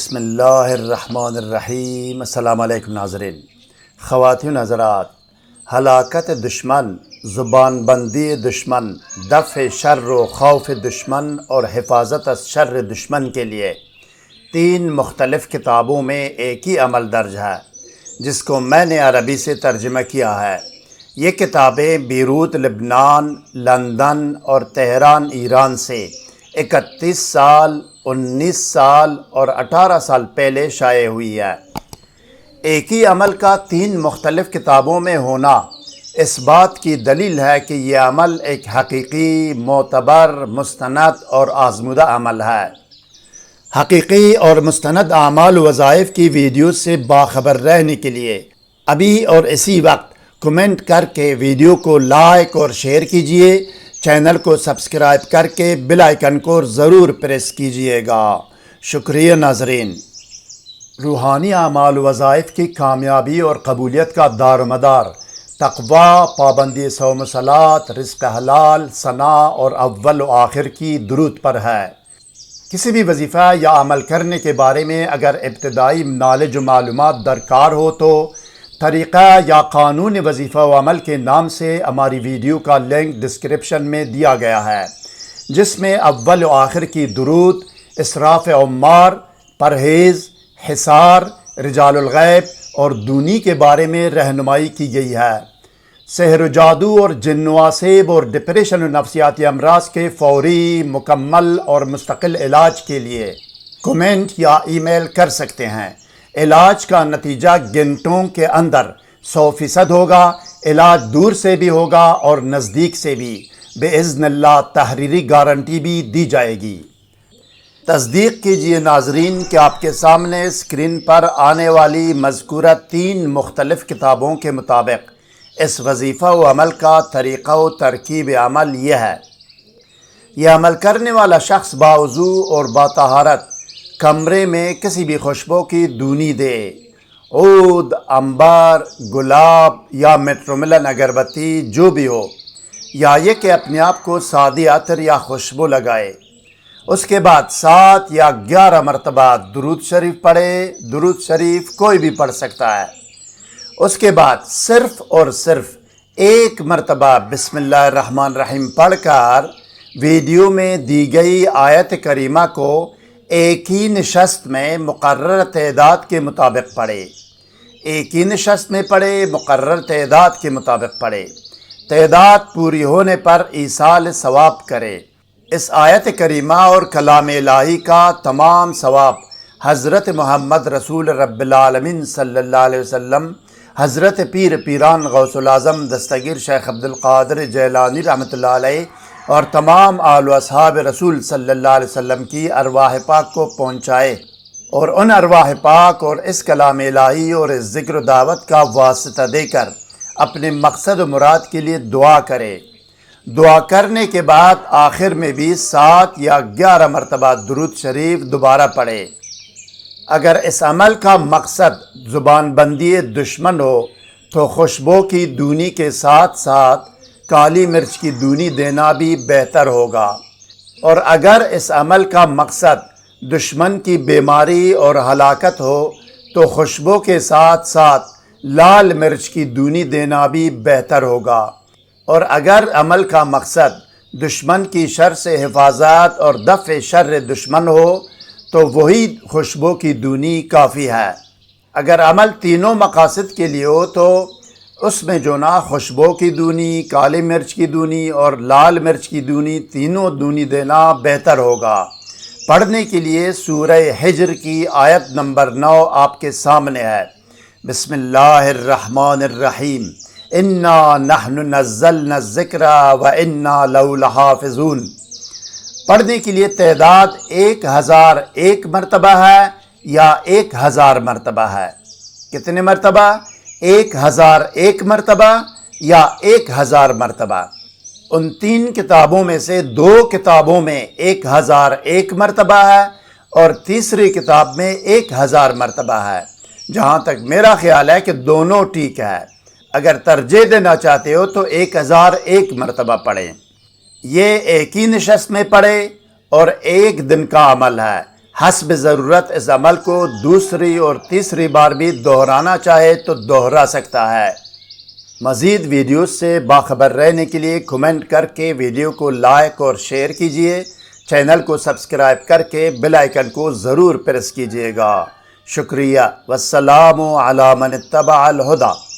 بسم اللہ الرحمن الرحیم۔ السلام علیکم ناظرین، خواتین حضرات، ہلاکت دشمن، زبان بندی دشمن، دفع شر و خوف دشمن اور حفاظت از شر دشمن کے لیے 3 مختلف کتابوں میں ایک ہی عمل درج ہے، جس کو میں نے عربی سے ترجمہ کیا ہے۔ یہ کتابیں بیروت لبنان، لندن اور تہران ایران سے 31 سال، 19 سال اور 18 سال پہلے شائع ہوئی ہے۔ ایک ہی عمل کا 3 مختلف کتابوں میں ہونا اس بات کی دلیل ہے کہ یہ عمل ایک حقیقی، معتبر، مستند اور آزمودہ عمل ہے۔ حقیقی اور مستند اعمال و وظائف کی ویڈیو سے باخبر رہنے کے لیے ابھی اور اسی وقت کمنٹ کر کے ویڈیو کو لائک اور شیئر کیجئے، چینل کو سبسکرائب کر کے بیل آئیکن کو ضرور پریس کیجئے گا۔ شکریہ ناظرین۔ روحانی اعمال و وظائف کی کامیابی اور قبولیت کا دار و مدار تقویٰ، پابندی صوم و صلات، رزق حلال، ثناء اور اول و آخر کی درود پر ہے۔ کسی بھی وظیفہ یا عمل کرنے کے بارے میں اگر ابتدائی نالج و معلومات درکار ہو تو طریقہ یا قانون وظیفہ و عمل کے نام سے ہماری ویڈیو کا لنک ڈسکرپشن میں دیا گیا ہے، جس میں اول و آخر کی درود، اسراف عمار، پرہیز، حصار، رجال الغیب اور دونی کے بارے میں رہنمائی کی گئی ہے۔ سحر و جادو اور جن و آسیب اور ڈپریشن و نفسیاتی امراض کے فوری، مکمل اور مستقل علاج کے لیے کمنٹ یا ای میل کر سکتے ہیں۔ علاج کا نتیجہ گھنٹوں کے اندر 100% ہوگا۔ علاج دور سے بھی ہوگا اور نزدیک سے بھی، باذن اللہ تحریری گارنٹی بھی دی جائے گی۔ تصدیق کیجئے ناظرین کہ آپ کے سامنے اسکرین پر آنے والی مذکورہ 3 مختلف کتابوں کے مطابق اس وظیفہ و عمل کا طریقہ و ترکیب عمل یہ ہے۔ یہ عمل کرنے والا شخص باوضو اور باطہارت کمرے میں کسی بھی خوشبو کی دونی دے، عود، عنبر، گلاب یا میٹروملن اگربتی جو بھی ہو، یا یہ کہ اپنے آپ کو سادی عطر یا خوشبو لگائے۔ اس کے بعد 7 یا 11 مرتبہ درود شریف پڑھے۔ درود شریف کوئی بھی پڑھ سکتا ہے۔ اس کے بعد صرف اور صرف 1 مرتبہ بسم اللہ الرحمن الرحیم پڑھ کر ویڈیو میں دی گئی آیت کریمہ کو ایک ہی نشست میں مقرر تعداد کے مطابق پڑھے۔ ایک ہی نشست میں پڑھے، مقرر تعداد کے مطابق پڑھے۔ تعداد پوری ہونے پر ایصال ثواب کرے۔ اس آیت کریمہ اور کلام الہی کا تمام ثواب حضرت محمد رسول رب العالمین صلی اللہ علیہ وسلم، حضرت پیر پیران غوث الاعظم دستگیر شیخ عبدالقادر جیلانی رحمۃ اللہ علیہ اور تمام آل و اصحاب رسول صلی اللہ علیہ وسلم کی ارواح پاک کو پہنچائے، اور ان ارواح پاک اور اس کلام الہی اور اس ذکر و دعوت کا واسطہ دے کر اپنے مقصد و مراد کے لیے دعا کرے۔ دعا کرنے کے بعد آخر میں بھی 7 یا 11 مرتبہ درود شریف دوبارہ پڑھے۔ اگر اس عمل کا مقصد زبان بندی دشمن ہو تو خوشبو کی دونی کے ساتھ ساتھ کالی مرچ کی دونی دینا بھی بہتر ہوگا، اور اگر اس عمل کا مقصد دشمن کی بیماری اور ہلاکت ہو تو خوشبو کے ساتھ ساتھ لال مرچ کی دونی دینا بھی بہتر ہوگا، اور اگر عمل کا مقصد دشمن کی شر سے حفاظت اور دفع شر دشمن ہو تو وہی خوشبو کی دونی کافی ہے۔ اگر عمل تینوں مقاصد کے لیے ہو تو اس میں جو نا خوشبو کی دونی، کالی مرچ کی دونی اور لال مرچ کی دونی، تینوں دونی دینا بہتر ہوگا۔ پڑھنے کے لیے سورہ حجر کی آیت نمبر 9 آپ کے سامنے ہے۔ بسم اللہ الرحمن الرحیم، انا نحن نزلنا الذکر وانا لہ لحافظون۔ پڑھنے کے لیے تعداد 1001 مرتبہ ہے یا 1000 مرتبہ ہے؟ کتنے مرتبہ؟ 1001 مرتبہ یا 1000 مرتبہ؟ ان 3 کتابوں میں سے 2 کتابوں میں 1001 مرتبہ ہے اور تیسری کتاب میں 1000 مرتبہ ہے۔ جہاں تک میرا خیال ہے کہ دونوں ٹھیک ہے۔ اگر ترجیح دینا چاہتے ہو تو 1001 مرتبہ پڑھیں۔ یہ ایک ہی نشست میں پڑھے اور 1 دن کا عمل ہے۔ حسب ضرورت اس عمل کو دوسری اور تیسری بار بھی دہرانا چاہے تو دہرا سکتا ہے۔ مزید ویڈیوز سے باخبر رہنے کے لیے کمنٹ کر کے ویڈیو کو لائک اور شیئر کیجئے، چینل کو سبسکرائب کر کے بیل آئیکن کو ضرور پریس کیجئے گا۔ شکریہ۔ والسلام علی من اتبع الہدی۔